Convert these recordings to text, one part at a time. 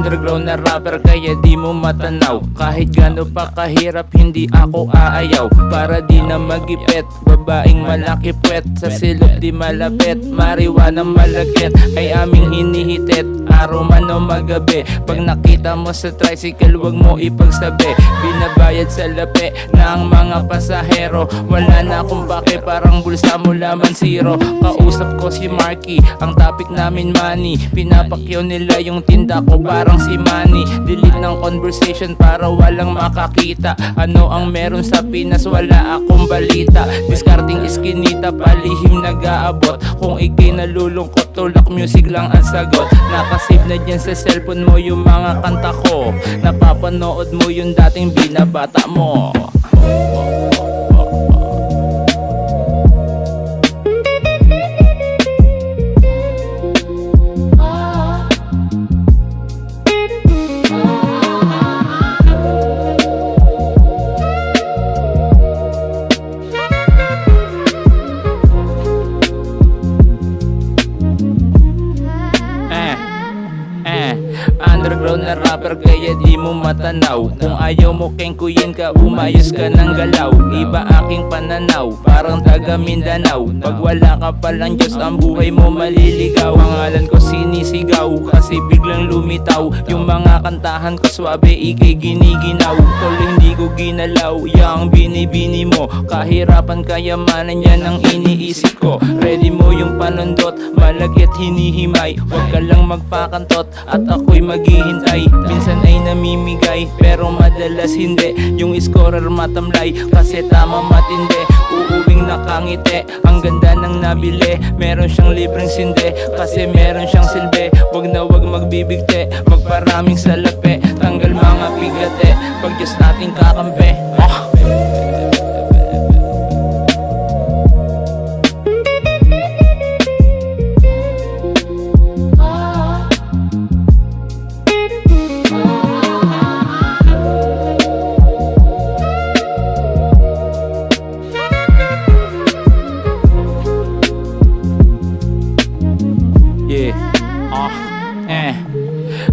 Underground na rapper kaya di mo matanaw. Kahit gano pa kahirap hindi ako aayaw. Para di na magipet, babaeng malaki puwet. Sa silot di malapit, mariwana malagkit. Ay aming hinihitit, araw man o magabi. Pag nakita mo sa tricycle wag mo ipagsabi. Binabayad sa lapi na ang mga pasahero. Wala na akong bake, parang bulsa mo laman zero. Kausap ko si Marky, ang topic namin money. Pinapakyaw nila yung tinda ko parang si Manny. Delete ng conversation para walang makakita. Ano ang meron sa Pinas, wala akong balita. Discarding iskinita, palihim nag-aabot. Kung ikay nalulungkot, tulak music lang ang sagot. Nakasave na dyan sa cellphone mo yung mga kanta ko. Napapanood mo yung dating binabata mo. Underground na rapper kaya di mo matanaw. Kung ayaw mo kengkuyin ka, umayos ka ng galaw. Iba aking pananaw, parang taga Mindanao. Pag wala ka palang Diyos, ang buhay mo maliligaw. Ang ngalan ko sinisigaw, kasi biglang lumitaw. Yung mga kantahan ko swabe, ikay giniginaw. Tol hindi ko ginalaw, yang binibini mo. Kahirapan kayamanan yan ang iniisip ko. Ready mo yung panundot, malagit hinihimay. Huwag ka lang magpakantot at ako'y maghihintay. Minsan ay namimigay pero madalas hindi. Yung scorer matamlay kasi tama matindi. Uuwing nakangiti, ang ganda ng nabili. Meron siyang libreng sinde kasi meron siyang silbi. Wag na wag magbibigte, magparaming salapi. Tanggal mga bigate, pag Diyos nating kakampi.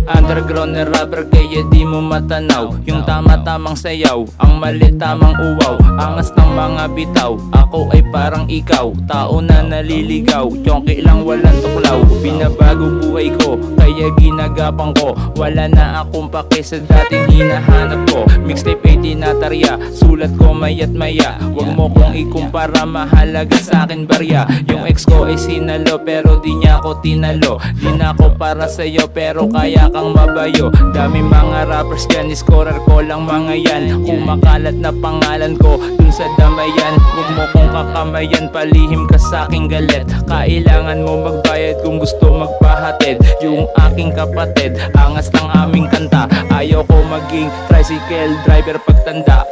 Underground na rapper kaya di mo matanaw. Yung tama-tamang sayaw, ang mali tamang uwaw. Angas ng mga bitaw, ako ay parang ikaw. Tao na naliligaw, tiyongki lang walang tuklaw. Binabago buhay ko, kaya ginagapang ko. Wala na akong pake sa dating hinahanap ko. Mixtape ay tinatarya, sulat ko mayat maya. Wag mo kong ikumpara, mahalaga sa akin barya. Yung ex ko ay sinalo pero di niya ako tinalo. Di na ako para sa'yo pero kaya kang mabayo. Dami mga rappers dyan, scorer ko lang mga yan. Kumakalat na pangalan ko dun sa damayan. Huwag mo kong kakamayan, palihim ka sa aking galit. Kailangan mo magbayad kung gusto magpahatid. Yung aking kapatid, angas ng aming kanta. Ayaw ko maging tricycle driver pagtanda.